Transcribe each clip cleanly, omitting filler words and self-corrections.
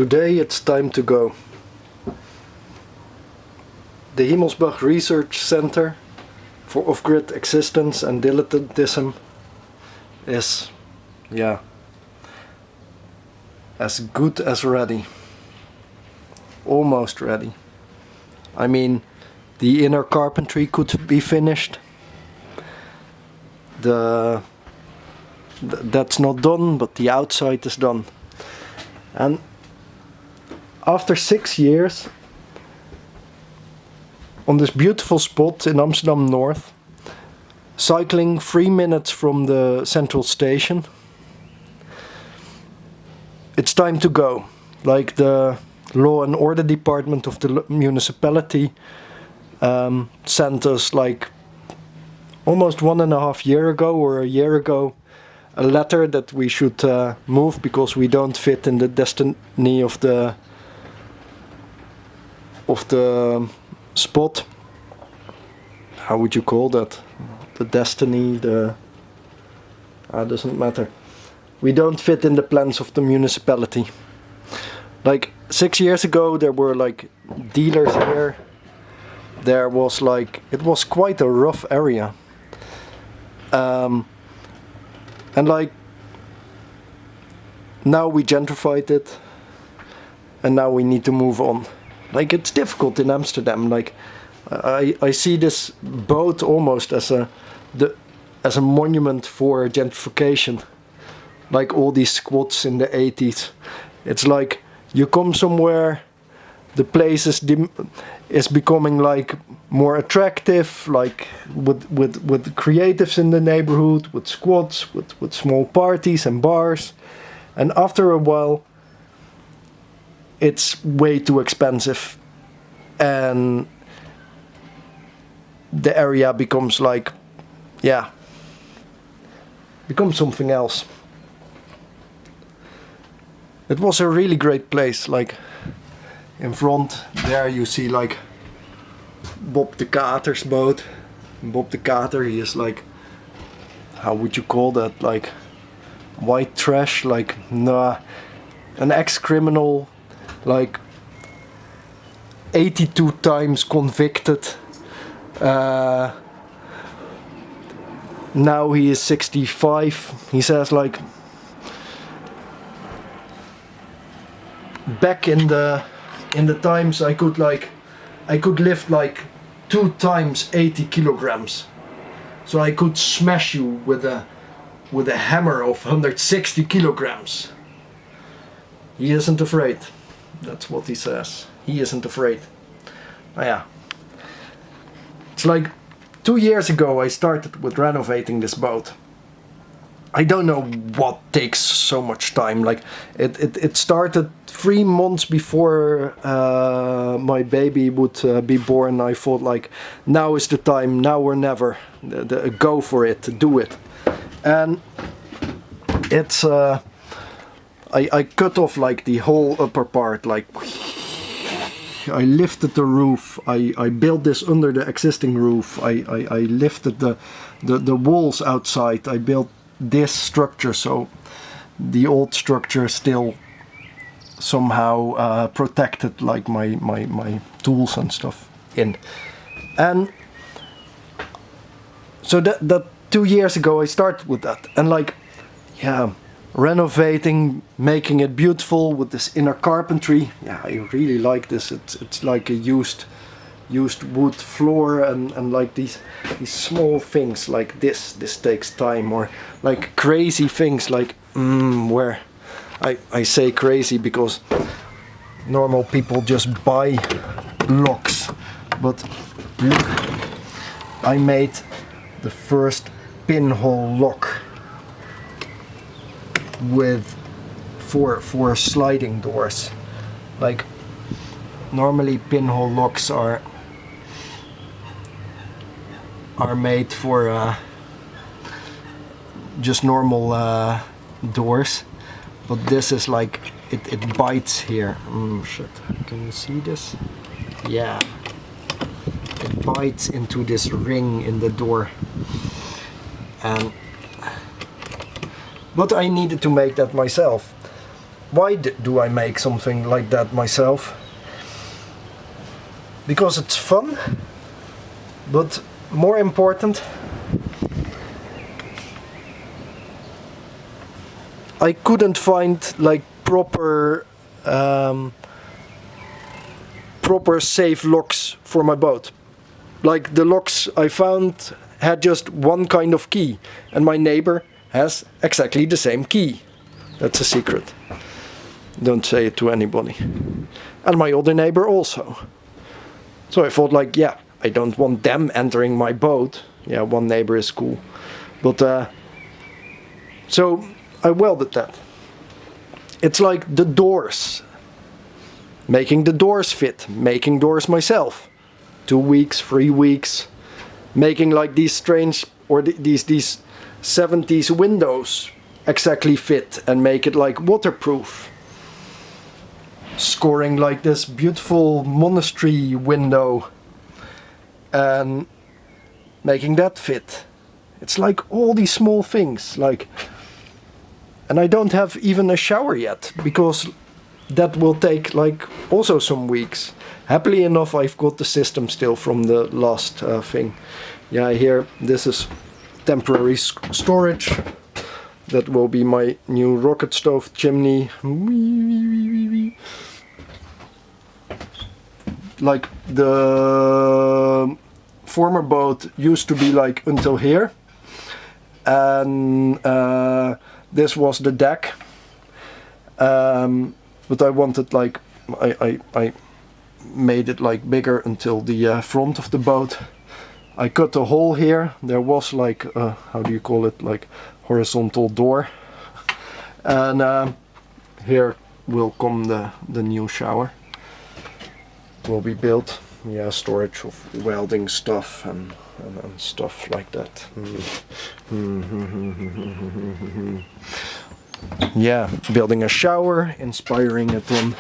Today it's time to go. The Himmelsbach Research Center for Off-Grid Existence and Dilettantism is, yeah, as good as ready. Almost ready. I mean, the inner carpentry could be finished. That's not done, but the outside is done. And after 6 years, on this beautiful spot in Amsterdam North, cycling 3 minutes from the central station, it's time to go. Like the law and order department of the municipality sent us like almost 1.5 years ago or a year ago a letter that we should move because we don't fit in the destiny of the spot. How would you call that? The destiny, doesn't matter. We don't fit in the plans of the municipality. Like 6 years ago there were like dealers here. There was like, it was quite a rough area. And like, now we gentrified it, and now we need to move on. Like, it's difficult in Amsterdam. Like, I see this boat almost as a monument for gentrification. Like all these squats in the 80s. It's like you come somewhere, the place is becoming like more attractive, like with creatives in the neighborhood, with squats, with small parties and bars, and after a while it's way too expensive and the area becomes like, yeah, becomes something else. It was a really great place. Like in front there you see like Bob de Kater's boat. Bob de Kater, he is like, how would you call that, like white trash, like nah, an ex-criminal, like 82 times convicted. Now he is 65. He says like, back in the times I could lift like 2 times 80 kilograms. So I could smash you with a hammer of 160 kilograms. He isn't afraid. That's what he says. He isn't afraid. Oh yeah. It's like 2 years ago I started with renovating this boat. I don't know what takes so much time. Like it started 3 months before my baby would be born. I thought like, now is the time, now or never. Go for it, do it. And it's I cut off like the whole upper part. Like I lifted the roof. I built this under the existing roof. I lifted the walls outside. I built this structure, so the old structure still somehow protected like my tools and stuff in. And so that 2 years ago I started with that, and like, yeah, renovating, making it beautiful with this inner carpentry. Yeah, I really like this. It's like a used wood floor and like these small things like this takes time, or like crazy things like where I say crazy because normal people just buy locks, but look, I made the first pinhole lock with four sliding doors. Like normally pinhole locks are made for just normal doors, but this is like it bites here. Shit, can you see this? Yeah, it bites into this ring in the door, but I needed to make that myself. why do I make something like that myself? Because it's fun, but more important, I couldn't find like proper safe locks for my boat. Like the locks I found had just one kind of key, and my neighbor has exactly the same key. That's a secret. Don't say it to anybody. And my other neighbor also. So I thought like, yeah, I don't want them entering my boat. Yeah, one neighbor is cool. But so I welded that. It's like the doors. Making the doors fit. Making doors myself. 2 weeks, 3 weeks. Making like these strange, or these 70s windows exactly fit and make it like waterproof. Scoring like this beautiful monastery window and making that fit. It's like all these small things, like, and I don't have even a shower yet because that will take like also some weeks. Happily enough, I've got the system still from the last thing. Yeah, here this is temporary storage. That will be my new rocket stove chimney. Like the former boat used to be like until here, and this was the deck. But I wanted like I made it like bigger until the front of the boat. I cut a hole here. There was like how do you call it, like horizontal door, and here will come the new shower. Will be built. Yeah, storage of welding stuff and stuff like that. Yeah, building a shower, inspiring it on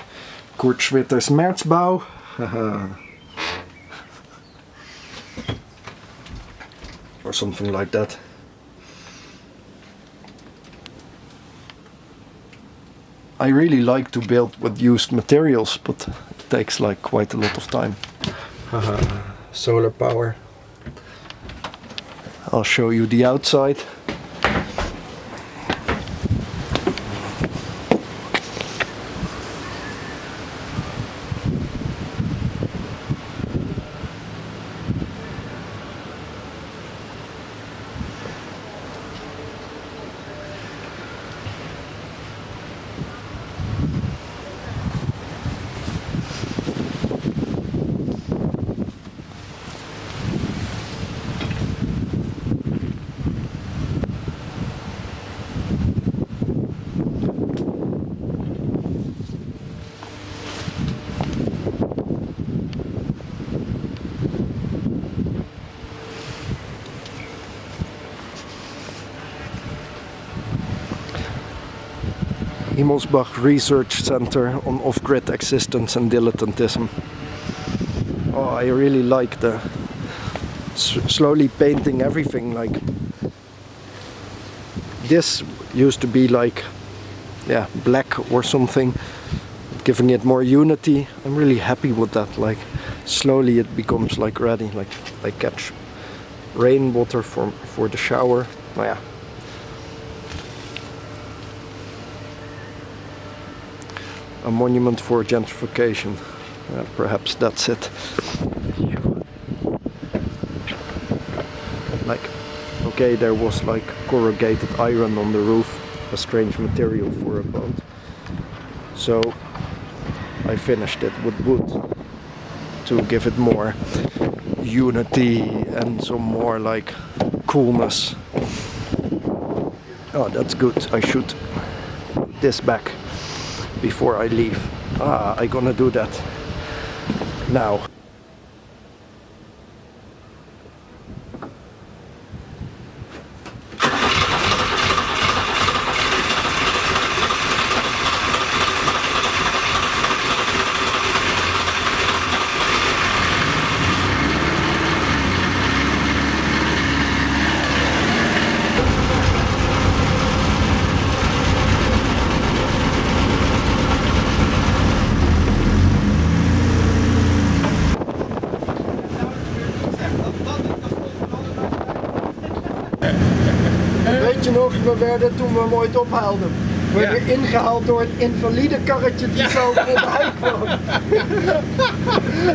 Kurt Schwitter's Märzbau. Or something like that. I really like to build with used materials, but it takes like quite a lot of time. Solar power. I'll show you the outside. Himmelsbach Research Center on Off-Grid Existence and Dilettantism. Oh, I really like the slowly painting everything. Like this used to be like, yeah, black or something, giving it more unity. I'm really happy with that. Like slowly it becomes like ready. Like I catch rainwater for the shower. Oh, yeah. A monument for gentrification. Perhaps that's it. Like, okay, there was like corrugated iron on the roof, a strange material for a boat. So I finished it with wood to give it more unity and some more like coolness. Oh, that's good. I should put this back before I leave. I'm gonna do that now. Weet je nog, we werden toen we hem ooit ophaalden. We werden ingehaald door het invalide karretje die zo voorbij kwam.